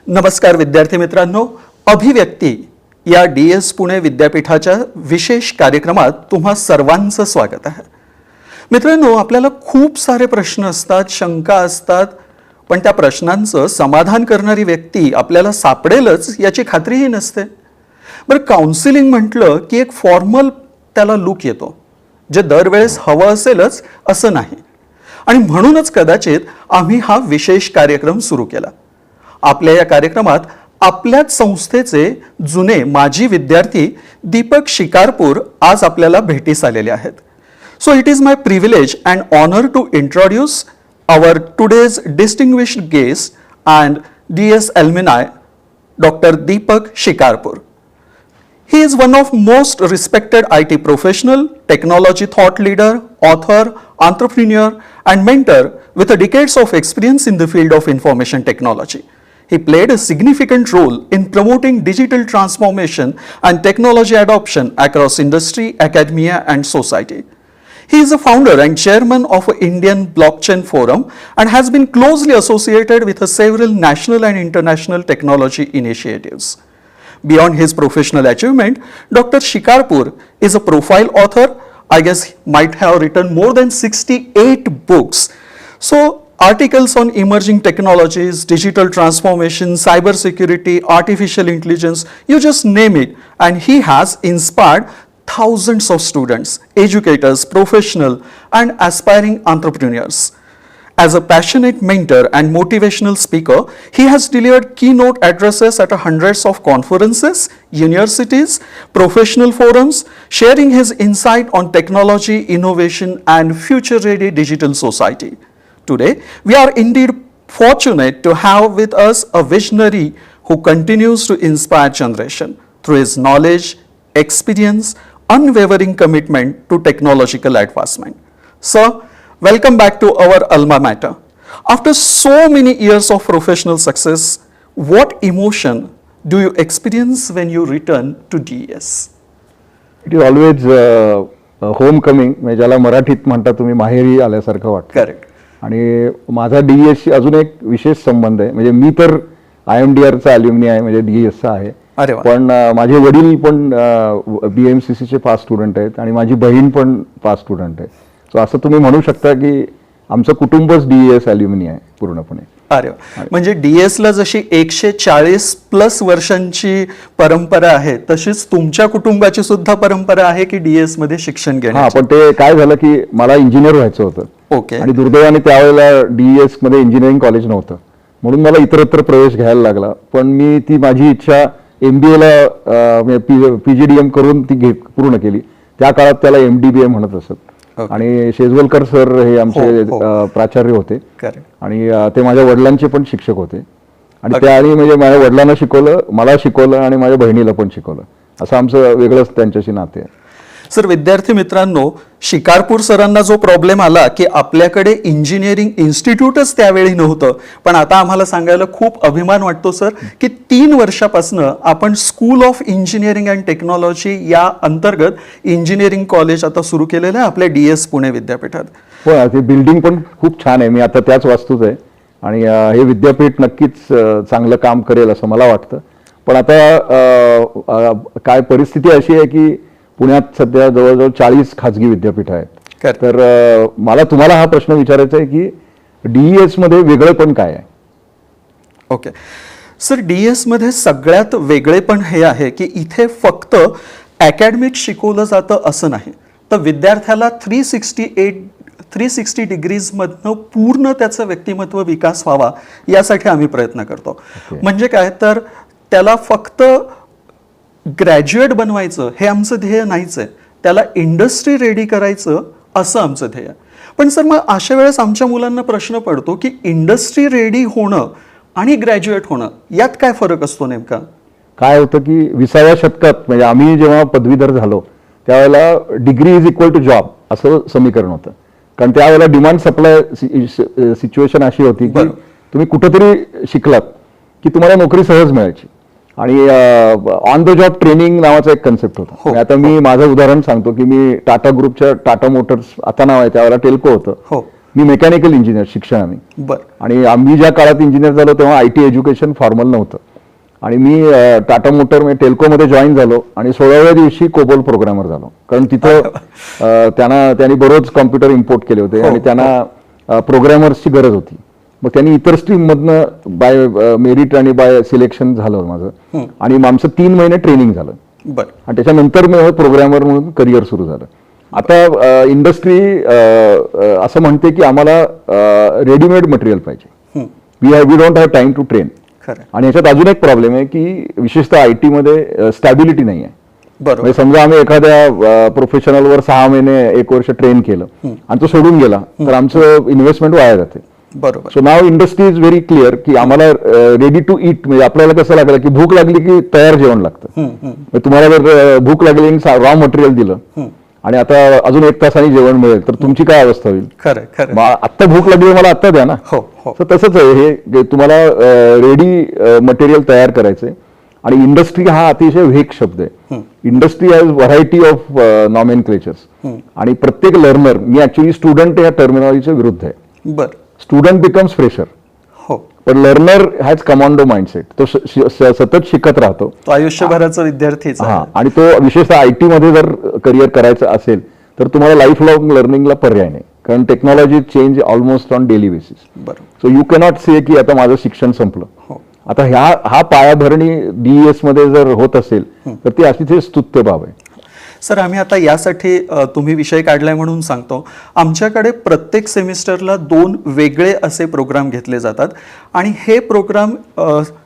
नमस्कार विद्यार्थी मित्रांनो, अभिव्यक्ती या DS पुणे विद्यापीठाच्या विशेष कार्यक्रमात तुम्हा सर्वांचं स्वागत आहे. मित्रांनो, आपल्याला खूप सारे प्रश्न असतात, शंका असतात, पण त्या प्रश्नांचं समाधान करणारी व्यक्ती आपल्याला सापडेलच याची खात्रीही नसते. बरं, काउन्सिलिंग म्हटलं की एक फॉर्मल त्याला लुक येतो, जे दरवेळेस हवं असेलच असं नाही. आणि म्हणूनच कदाचित आम्ही हा विशेष कार्यक्रम सुरू केला. आपल्या या कार्यक्रमात आपल्याच संस्थेचे जुने माजी विद्यार्थी दीपक शिकारपूर आज आपल्याला भेटीस आलेले आहेत. So it is my privilege and honour to introduce our today's distinguished guest and DS alumni, Dr. Deepak Shikarpur. He is one of most respected IT professional, technology thought leader, author, entrepreneur and mentor with a decades of experience in the field of information technology. He played a significant role in promoting digital transformation and technology adoption across industry, academia and society. He is a founder and chairman of Indian Blockchain Forum and has been closely associated with several national and international technology initiatives. Beyond his professional achievement, Dr. Shikarpur is a profile author. I guess he might have written more than 68 books. So, articles on emerging technologies, digital transformation, cybersecurity, artificial intelligence, you just name it. And he has inspired thousands of students, educators, professionals, and aspiring entrepreneurs. As a passionate mentor and motivational speaker, he has delivered keynote addresses at hundreds of conferences, universities, professional forums, sharing his insight on technology, innovation, and future-ready digital society. Today, we are indeed fortunate to have with us a visionary who continues to inspire generation through his knowledge, experience, unwavering commitment to technological advancement. Sir, welcome back to our alma mater. After so many years of professional success, what emotion do you experience when you return to DS? It is always homecoming, म्हणजे ज्याला मराठीत म्हणता तुम्ही माहेरी आल्यासारखं वाटतं. Correct. आणि माझा DS शी अजून एक विशेष संबंध आहे. म्हणजे मी तर IMDR चा अल्युमिनी आहे, म्हणजे DS चा आहे. पण माझे वडील पण BMCC चे पास स्टुडंट आहेत आणि माझी बहीण पण पास स्टुडंट आहे. सो असं तुम्ही म्हणू शकता की आमचं कुटुंबच DS अल्युमिनी आहे पूर्णपणे. अरे वा, म्हणजे DS ला जशी 140+ वर्षांची परंपरा आहे, तशीच तुमच्या कुटुंबाची सुद्धा परंपरा आहे की DS मध्ये शिक्षण घेण्याची. हा, पण ते काय झालं की मला इंजिनियर व्हायचं होतं. ओके. आणि दुर्दैवाने त्यावेळेला DS मध्ये इंजिनिअरिंग कॉलेज नव्हतं, म्हणून मला इतरत्र प्रवेश घ्यायला लागला. पण मी ती माझी इच्छा MBA ला PGDM करून ती पूर्ण केली. त्या काळात त्याला MDBA म्हणत असत. आणि शेजवलकर सर हे आमचे प्राचार्य होते आणि ते माझ्या वडिलांचे पण शिक्षक होते. आणि त्यावेळी म्हणजे माझ्या वडिलांना शिकवलं, मला शिकवलं आणि माझ्या बहिणीला पण शिकवलं. असं आमचं वेगळंच त्यांच्याशी नाते आहे. सर, विद्यार्थी मित्रांनो, शिकारपूर सरांना जो प्रॉब्लेम आला की आपल्याकडे इंजिनिअरिंग इन्स्टिट्यूटच त्यावेळी नव्हतं, पण आता आम्हाला सांगायला खूप अभिमान वाटतो सर की 3 वर्षापासून आपण school of engineering and technology या अंतर्गत इंजिनिअरिंग कॉलेज आता सुरू केलेलं आहे आपल्या DS पुणे विद्यापीठात. हो, ते बिल्डिंग पण खूप छान आहे. मी आता त्याच वास्तूत आहे आणि हे विद्यापीठ नक्कीच चांगलं काम करेल असं मला वाटतं. पण आता काय परिस्थिती अशी आहे की पुण्यात सध्या जवळजवळ 40 खाजगी विद्यापीठ आहेत. तर मला तुम्हाला हा प्रश्न विचारायचा आहे की DS मध्ये वेगळेपण काय आहे? ओके सर, DS मध्ये सगळ्यात वेगळेपण हे आहे की इथे फक्त अकॅडमिक शिकवलं जातं असं नाही, तर विद्यार्थ्याला 360 डिग्रीजमधनं पूर्ण त्याचं व्यक्तिमत्व विकास व्हावा यासाठी आम्ही प्रयत्न करतो. म्हणजे काय, तर त्याला फक्त ग्रॅज्युएट बनवायचं हे आमचं ध्येय नाहीच आहे, त्याला इंडस्ट्री रेडी करायचं असं आमचं ध्येय. पण सर, मग अशा वेळेस आमच्या मुलांना प्रश्न पडतो की इंडस्ट्री रेडी होणं आणि ग्रॅज्युएट होणं यात काय फरक असतो नेमका? काय होतं की 20व्या शतकात म्हणजे आम्ही जेव्हा पदवीधर झालो त्यावेळेला degree is equal to job असं समीकरण होतं. कारण त्यावेळेला डिमांड सप्लाय सिच्युएशन अशी होती की तुम्ही कुठेतरी शिकलात की तुम्हाला नोकरी सहज मिळायची. आणि ऑन द जॉब ट्रेनिंग नावाचा एक कन्सेप्ट होता. आता मी माझं उदाहरण सांगतो की मी टाटा ग्रुपच्या टाटा मोटर्स आता नाव आहे, त्यावेळेला टेल्को होतं. मी मेकॅनिकल इंजिनियर शिक्षणाने, बरं आणि आम्ही ज्या काळात इंजिनियर झालो तेव्हा IT एज्युकेशन फॉर्मल नव्हतं. आणि मी टाटा मोटर म्हणजे टेल्कोमध्ये जॉईन झालो आणि 16व्या दिवशी कोबोल प्रोग्रामर झालो. कारण तिथं त्यांनी बरोच कॉम्प्युटर इम्पोर्ट केले होते आणि त्यांना प्रोग्रॅमर्सची गरज होती. मग त्यांनी इतर स्ट्रीममधनं बाय मेरिट आणि बाय सिलेक्शन झालं माझं, आणि आमचं 3 महिने ट्रेनिंग झालं. बरं आणि त्याच्यानंतर मी प्रोग्रॅमर म्हणून करिअर सुरू झालं. आता इंडस्ट्री असं म्हणते की आम्हाला रेडीमेड मटेरियल पाहिजे, we don't have time to train. खरं आणि याच्यात अजून एक प्रॉब्लेम आहे की विशेषतः IT मध्ये स्टॅबिलिटी नाही आहे. बरोबर म्हणजे समजा आम्ही एखाद्या प्रोफेशनलवर 6 महिने 1 वर्ष ट्रेन केलं आणि तो सोडून गेला तर आमचं इन्व्हेस्टमेंट वाया जाते. बरोबर so now industry is very clear की आम्हाला रेडी टू ईट, म्हणजे आपल्याला कसं लागलं की भूक लागली की तयार जेवण लागतं. म्हणजे तुम्हाला जर भूक लागली आणि रॉ मटेरियल दिलं आणि आता अजून 1 तासाने जेवण मिळेल तर तुमची काय अवस्था होईल? खरं खरं आत्ता भूक लागली मला आत्ता द्या ना. हो हो तर तसंच आहे हे, तुम्हाला रेडी मटेरियल तयार करायचंय. आणि इंडस्ट्री हा अतिशय व्हेग शब्द आहे. इंडस्ट्री हॅज व्हरायटी ऑफ नॉमेनक्लेचर्स, आणि प्रत्येक लर्नर, मी ऍक्च्युली स्टुडंट या टर्मिनॉलॉजीच्या विरुद्ध आहे. बरं स्टुडंट बिकम्स फ्रेशर, हो पण लर्नर हॅज कमांडो माइंडसेट. तो सतत शिकत राहतो. तो आयुष्यभराचा विद्यार्थीच आहे. हा, आणि तो विशेषतः IT मध्ये जर करिअर करायचं असेल तर तुम्हाला लाईफ लॉंग लर्निंगला पर्याय नाही, कारण technology change almost on daily basis. बरोबर सो यू कॅनॉट से की आता माझं शिक्षण संपलं. हो आता हा पायाभरणी DES मध्ये जर होत असेल तर ती अतिशय स्तुत्य बाब आहे. सर, आम्ही आता यासाठी तुम्ही विषय काढलाय म्हणून सांगतो. आमच्याकडे प्रत्येक सेमिस्टरला 2 वेगळे असे प्रोग्राम घेतले जातात आणि हे प्रोग्राम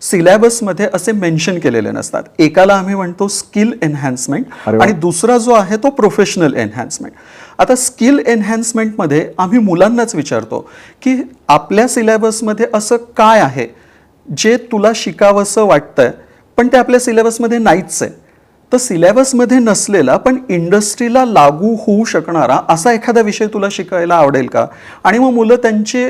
सिलेबसमध्ये असे मेन्शन केलेले नसतात. एकाला आम्ही म्हणतो स्किल एनहान्समेंट आणि दुसरा जो आहे तो प्रोफेशनल एनहान्समेंट. आता स्किल एनहान्समेंटमध्ये आम्ही मुलांनाच विचारतो की आपल्या सिलेबसमध्ये असं काय आहे जे तुला शिकावंसं वाटतंय पण ते आपल्या सिलेबसमध्ये नाहीच आहे. तर सिलेबसमध्ये नसलेला पण इंडस्ट्रीला लागू होऊ शकणारा असा एखादा विषय तुला शिकायला आवडेल का? आणि मग मुलं त्यांची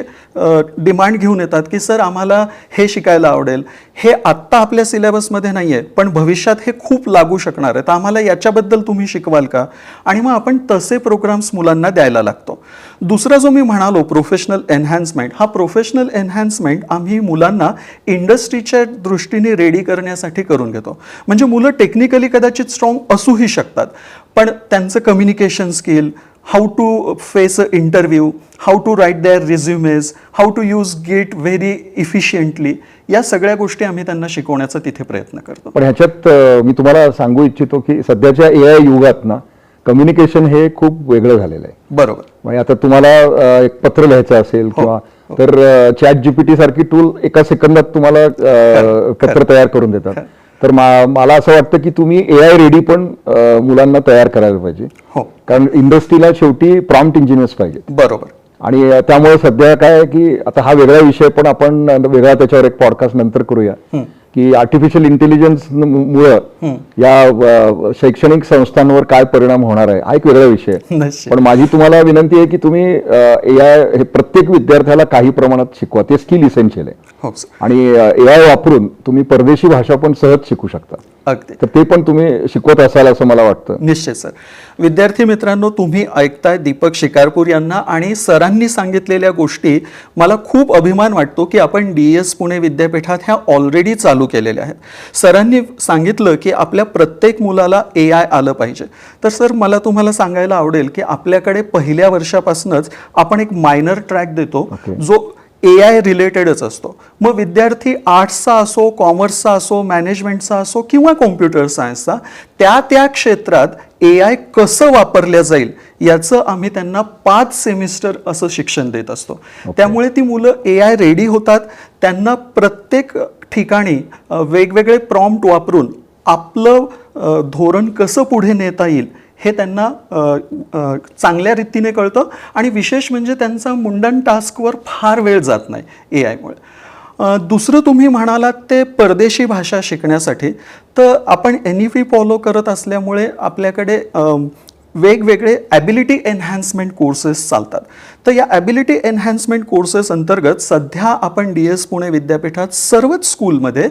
डिमांड घेऊन येतात की सर आम्हाला हे शिकायला आवडेल, हे आत्ता आपल्या सिलेबसमध्ये नाही आहे पण भविष्यात हे खूप लागू शकणार आहे, तर आम्हाला याच्याबद्दल तुम्ही शिकवाल का? आणि मग आपण तसे प्रोग्राम्स मुलांना द्यायला लागतो. दुसरा जो मी म्हणालो प्रोफेशनल एनहान्समेंट, हा प्रोफेशनल एनहान्समेंट आम्ही मुलांना इंडस्ट्रीच्या दृष्टीने रेडी करण्यासाठी करून घेतो. म्हणजे मुलं टेक्निकली कदाचित स्ट्रॉंग असूही शकतात पण त्यांचं communication skill, how to face a interview, how to write their resumes, how to use git very efficiently, या सगळ्या गोष्टी आम्ही त्यांना शिकवण्याचा तिथे प्रयत्न करतो. पण ह्याच्यात मी तुम्हाला सांगू इच्छितो की सध्याच्या AI युगात ना कम्युनिकेशन हे खूप वेगळं झालेलं आहे. बरोबर. म्हणजे आता तुम्हाला एक पत्र लिहायचं असेल किंवा तर ChatGPT सारखी टूल एका सेकंदात तुम्हाला पत्र तयार करून देतात. तर मला असं वाटतं की तुम्ही AI रेडी पण मुलांना तयार करायला पाहिजे. हो, कारण इंडस्ट्रीला शेवटी प्रॉम्प्ट इंजिनियर्स पाहिजे. बरोबर. आणि त्यामुळे सध्या काय आहे की आता हा वेगळा विषय पण आपण वेगळा त्याच्यावर एक पॉडकास्ट नंतर करूया की आर्टिफिशियल इंटेलिजन्स मुळे या शैक्षणिक संस्थांवर काय परिणाम होणार आहे हा एक वेगळा विषय आहे. पण माझी तुम्हाला विनंती आहे की तुम्ही AI हे प्रत्येक विद्यार्थ्याला काही प्रमाणात शिकवा, ते स्किल इसेन्शियल आहे. आणि AI वापरून तुम्ही परदेशी भाषा पण सहज शिकू शकता. अगदी. तर ते पण तुम्ही शिकवत असाल असं मला वाटतं. निश्चित सर. विद्यार्थी मित्रांनो, तुम्ही ऐकताय दीपक शिकारपूर यांना आणि सरांनी सांगितलेल्या गोष्टी मला खूप अभिमान वाटतो की आपण DES पुणे विद्यापीठात ह्या ऑलरेडी चालू केलेल्या आहेत. सरांनी सांगितलं की आपल्या प्रत्येक मुलाला AI आलं पाहिजे. तर सर मला तुम्हाला सांगायला आवडेल की आपल्याकडे पहिल्या वर्षापासूनच आपण एक मायनर ट्रॅक देतो जो AI रिलेटेडच असतो. मग विद्यार्थी आर्ट्सचा असो, कॉमर्सचा असो, मॅनेजमेंटचा असो किंवा कॉम्प्युटर सायन्सचा, त्या क्षेत्रात AI कसं वापरल्या जाईल याचं आम्ही त्यांना 5 सेमिस्टर असं शिक्षण देत असतो. त्यामुळे ती मुलं AI रेडी होतात. त्यांना प्रत्येक ठिकाणी वेगवेगळे प्रॉम्प्ट वापरून आपलं धोरण कसं पुढे नेता येईल हे त्यांना चांगल्या रीतीने कळतं आणि विशेष म्हणजे त्यांचा मुंडन टास्कवर फार वेळ जात नाही AI-मुळे. दुसरं तुम्ही म्हणालात ते परदेशी भाषा शिकण्यासाठी, तर आपण NEP फॉलो करत असल्यामुळे आपल्याकडे वेगवेगळे ॲबिलिटी एनहान्समेंट कोर्सेस चालतात. तर या ॲबिलिटी एनहान्समेंट कोर्सेस अंतर्गत सध्या आपण DS पुणे विद्यापीठात सर्वच स्कूलमध्ये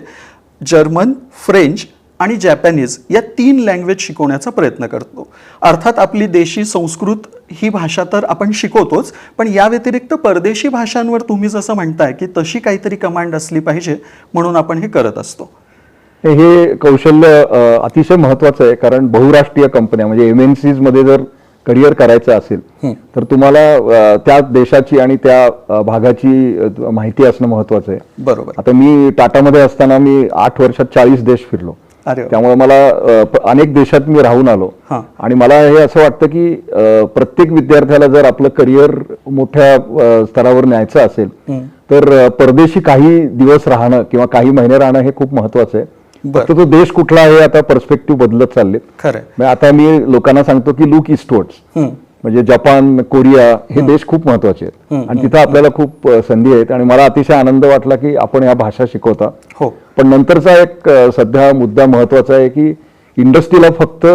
जर्मन, फ्रेंच आणि जॅपनीज या 3 लँग्वेज शिकवण्याचा प्रयत्न करतो. अर्थात आपली देशी संस्कृत ही भाषा तर आपण शिकवतोच, पण या व्यतिरिक्त परदेशी भाषांवर तुम्ही जसं म्हणताय की तशी काहीतरी कमांड असली पाहिजे म्हणून आपण हे करत असतो. हे कौशल्य अतिशय महत्वाचं आहे, कारण बहुराष्ट्रीय कंपन्या म्हणजे MNCs मध्ये जर करिअर करायचं असेल तर तुम्हाला त्या देशाची आणि त्या भागाची माहिती असणं महत्वाचं आहे. बरोबर. आता मी टाटामध्ये असताना मी 8 वर्षात 40 देश फिरलो. अरे वा. त्यामुळे मला अनेक देशात मी राहून आलो आणि मला हे असं वाटतं की प्रत्येक विद्यार्थ्याला जर आपलं करिअर मोठ्या स्तरावर न्यायचं असेल तर परदेशी काही दिवस राहणं किंवा काही महिने राहणं हे खूप महत्वाचं आहे. फक्त तो देश कुठला आहे आता पर्स्पेक्टिव्ह बदलत चाललेत. खरं. आता मी लोकांना सांगतो की लुक ईस्टवर्ड्स, म्हणजे जपान, कोरिया हे देश खूप महत्वाचे आहेत आणि तिथं आपल्याला खूप संधी आहेत आणि मला अतिशय आनंद वाटला की आपण ह्या भाषा शिकवता. हो. पण नंतरचा एक सध्या मुद्दा महत्वाचा आहे की इंडस्ट्रीला फक्त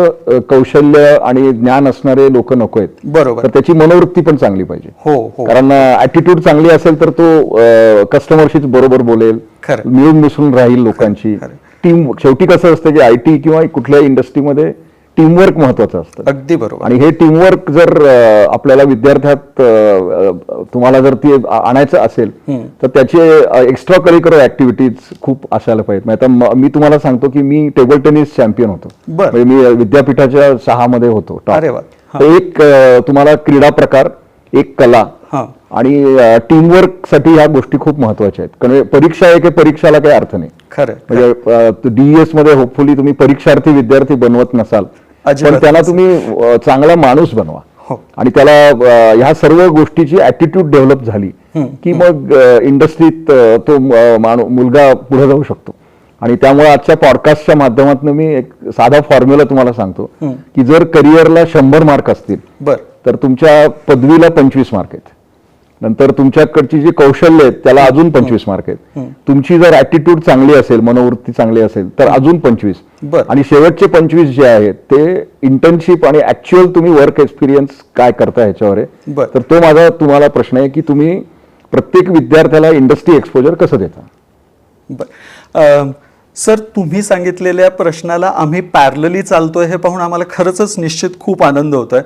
कौशल्य आणि ज्ञान असणारे लोक नको आहेत. बरोबर. तर त्याची मनोवृत्ती पण चांगली पाहिजे. हो. कारण ऍटिट्यूड चांगली असेल तर तो कस्टमरशीच बरोबर बोलेल, मिळून मिसळून राहील लोकांची. टीम शेवटी कसं असतं की IT किंवा कुठल्याही इंडस्ट्रीमध्ये टीमवर्क महत्वाचं असतं. अगदी बरोबर. आणि हे टीमवर्क जर आपल्याला विद्यार्थ्यात तुम्हाला जर ती आणायचं असेल तर त्याचे एक्स्ट्रा करिक्युलर ऍक्टिव्हिटीज खूप असायला पाहिजेत. आता मी तुम्हाला सांगतो की मी टेबल टेनिस चॅम्पियन होतो. म्हणजे मी विद्यापीठाच्या 6 मध्ये होतो. अरे वा. एक तुम्हाला क्रीडा प्रकार, एक कला आणि टीमवर्क साठी ह्या गोष्टी खूप महत्वाच्या आहेत. कारण परीक्षा आहे की परीक्षाला काही अर्थ नाही. खरं. म्हणजे DES मध्ये होपफुली तुम्ही परीक्षार्थी विद्यार्थी बनवत नसाल, पण त्याला तुम्ही चांगला माणूस बनवा आणि त्याला ह्या सर्व गोष्टीची ऍटिट्यूड डेव्हलप झाली की मग इंडस्ट्रीत तो मुलगा पुढे जाऊ शकतो. आणि त्यामुळे आजच्या पॉडकास्टच्या माध्यमातून मी एक साधा फॉर्म्युला तुम्हाला सांगतो की जर करिअरला 100 मार्क असतील तर तुमच्या पदवीला 25 मार्क आहेत. नंतर तुमच्याकडची जी कौशल्य आहेत त्याला अजून 25 मार्क आहेत. तुमची जर ऍटिट्यूड चांगली असेल, मनोवृत्ती चांगली असेल तर अजून 25 आणि शेवटचे 25 जे आहेत ते इंटर्नशिप आणि ऍक्च्युअल तुम्ही वर्क एक्सपिरियन्स काय करता ह्याच्यावर आहे. तर तो माझा तुम्हाला प्रश्न आहे की तुम्ही प्रत्येक विद्यार्थ्याला इंडस्ट्री एक्सपोजर कसं देता. सर, तुम्ही सांगितलेल्या प्रश्नाला आम्ही पॅरलली चालतोय हे पाहून आम्हाला खरंच निश्चित खूप आनंद होतोय.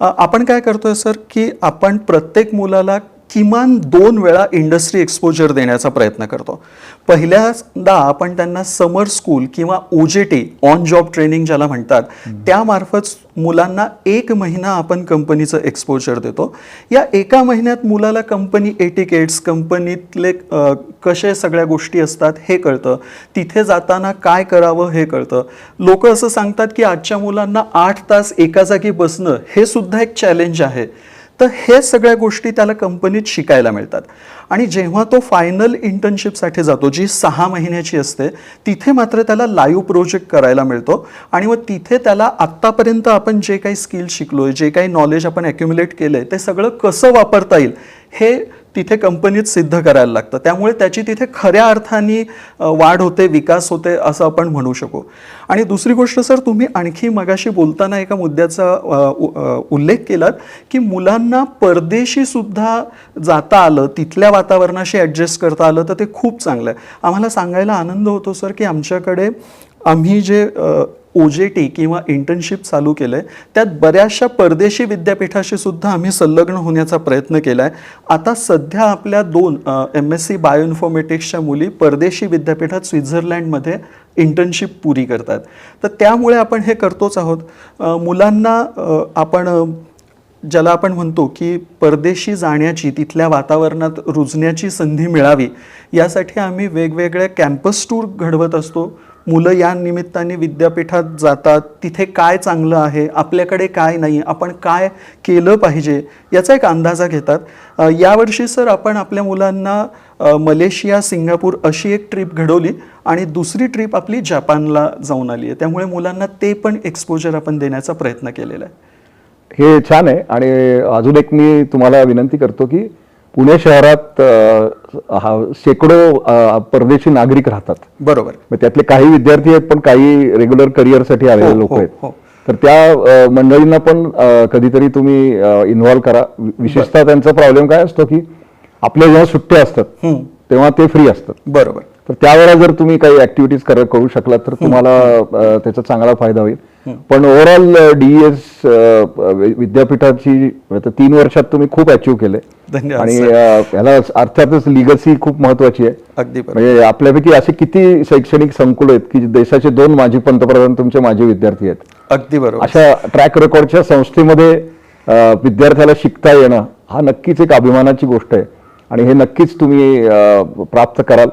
आपण काय करतोय सर की आपण प्रत्येक मुलाला किमान 2 वेळा इंडस्ट्री एक्सपोजर देण्याचा प्रयत्न करतो. पहिल्यांदा आपण त्यांना समर स्कूल किंवा OJT ऑन जॉब ट्रेनिंग ज्याला म्हणतात त्यामार्फत मुलांना 1 महिना आपण कंपनीचं एक्सपोजर देतो. या 1 महिन्यात मुलाला कंपनी एटिकेट्स, कंपनीतले कसे सगळ्या गोष्टी असतात हे कळतं. तिथे जाताना काय करावं हे कळतं. लोक असं सांगतात की आजच्या मुलांना 8 तास एका जागी बसणं हे सुद्धा एक चॅलेंज आहे. तर हे सगळ्या गोष्टी त्याला कंपनीत शिकायला मिळतात. आणि जेव्हा तो फायनल इंटर्नशिपसाठी जातो जी 6 महिन्याची असते तिथे मात्र त्याला लाईव्ह प्रोजेक्ट करायला मिळतो. आणि मग तिथे त्याला आत्तापर्यंत आपण जे काही स्किल शिकलोय, जे काही नॉलेज आपण ॲक्युम्युलेट केलंय ते सगळं कसं वापरता येईल हे तिथे कंपनीत सिद्ध करायला लागतं. त्यामुळे त्याची तिथे खऱ्या अर्थाने वाढ होते, विकास होते असं आपण म्हणू शकू. आणि दुसरी गोष्ट सर, तुम्ही आणखी मगाशी बोलताना एका मुद्द्याचा उल्लेख केलात की मुलांना परदेशी सुद्धा जाता आलं, तिथल्या वातावरणाशी ॲडजस्ट करता आलं तर ते खूप चांगलं आहे. आम्हाला सांगायला आनंद होतो सर की आमच्याकडे आम्ही जे OJT किंवा इंटर्नशिप चालू केलं आहे त्यात बऱ्याचशा परदेशी विद्यापीठाशी सुद्धा आम्ही संलग्न होण्याचा प्रयत्न केला आहे. आता सध्या आपल्या 2 MSc बायोइन्फॉर्मॅटिक्सच्या मुली परदेशी विद्यापीठात स्वित्झर्लंडमध्ये इंटर्नशिप पुरी करतात. तर त्यामुळे आपण हे करतोच आहोत. मुलांना आपण ज्याला आपण म्हणतो की परदेशी जाण्याची, तिथल्या वातावरणात रुजण्याची संधी मिळावी यासाठी आम्ही वेगवेगळ्या कॅम्पस टूर घडवत असतो. मुलं या निमित्ताने विद्यापीठात जातात, तिथे काय चांगलं आहे, आपल्याकडे काय नाही, आपण काय केलं पाहिजे याचा एक अंदाजा घेतात. यावर्षी सर आपण आपल्या मुलांना मलेशिया, सिंगापूर अशी एक ट्रिप घडवली आणि दुसरी ट्रिप आपली जपानला जाऊन आली आहे. त्यामुळे मुलांना ते पण एक्सपोजर आपण देण्याचा प्रयत्न केलेला आहे. हे छान आहे. आणि अजून एक मी तुम्हाला विनंती करतो की पुणे शहरात शेकडो परदेशी नागरिक राहतात. बरोबर. त्यातले काही विद्यार्थी आहेत पण काही रेग्युलर करिअरसाठी आलेले लोक आहेत. तर त्या मंडळींना पण कधीतरी तुम्ही इन्व्हॉल्व करा. विशेषतः त्यांचा प्रॉब्लेम काय असतो की आपल्या जेव्हा सुट्ट्या असतात तेव्हा ते फ्री असतात. बरोबर. तर त्यावेळेला जर तुम्ही काही ऍक्टिव्हिटीज करू शकलात तर तुम्हाला त्याचा चांगला फायदा होईल. पण ओव्हरऑल डीएस विद्यापीठाची 3 वर्षात तुम्ही खूप अचीव्ह केले धन्यवाद आणि सर. याला अर्थातच लिगसी खूप महत्वाची आहे. अगदी बरोबर. म्हणजे आपल्यापैकी असे किती शैक्षणिक संकुल आहेत की देशाचे 2 माजी पंतप्रधान तुमचे माजी विद्यार्थी आहेत. अगदी बरोबर. अशा ट्रॅक रेकॉर्डच्या संस्थेमध्ये विद्यार्थ्याला शिकता येणं हा नक्कीच एक अभिमानाची गोष्ट आहे आणि हे नक्कीच तुम्ही प्राप्त कराल.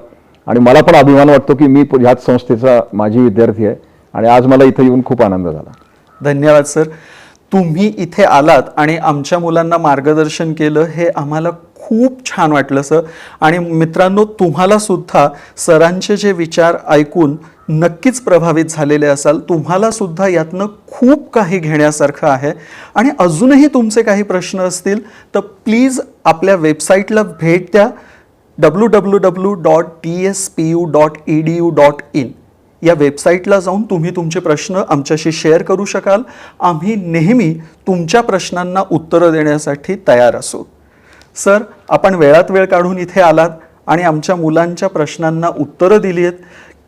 आणि मला पण अभिमान वाटतो की मी ह्याच संस्थेचा माजी विद्यार्थी आहे आणि आज मला इथे येऊन खूप आनंद झाला. धन्यवाद सर. तुम्ही इथे आलात आणि आमच्या मुलांना मार्गदर्शन केलं हे आम्हाला खूप छान वाटलं सर. आणि मित्रांनो, तुम्हाला सुद्धा सरांचे जे विचार ऐकून नक्कीच प्रभावित झालेले असाल. तुम्हाला सुद्धा यातनं खूप काही घेण्यासारखं आहे आणि अजूनही तुमचे काही प्रश्न असतील तर प्लीज आपल्या वेबसाईटला भेट द्या. www.dspu.edu.in या वेबसाईटला जाऊन तुम्ही तुमचे प्रश्न आमच्याशी शेअर करू शकाल. आम्ही नेहमी तुमच्या प्रश्नांना उत्तरं देण्यासाठी तयार असू. सर, आपण वेळात वेळ काढून इथे आलात आणि आमच्या मुलांच्या प्रश्नांना उत्तरं दिली आहेत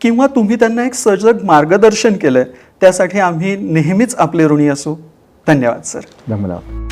किंवा तुम्ही त्यांना एक सजग मार्गदर्शन केलंय त्यासाठी आम्ही नेहमीच आपले ऋणी असू. धन्यवाद सर. धन्यवाद.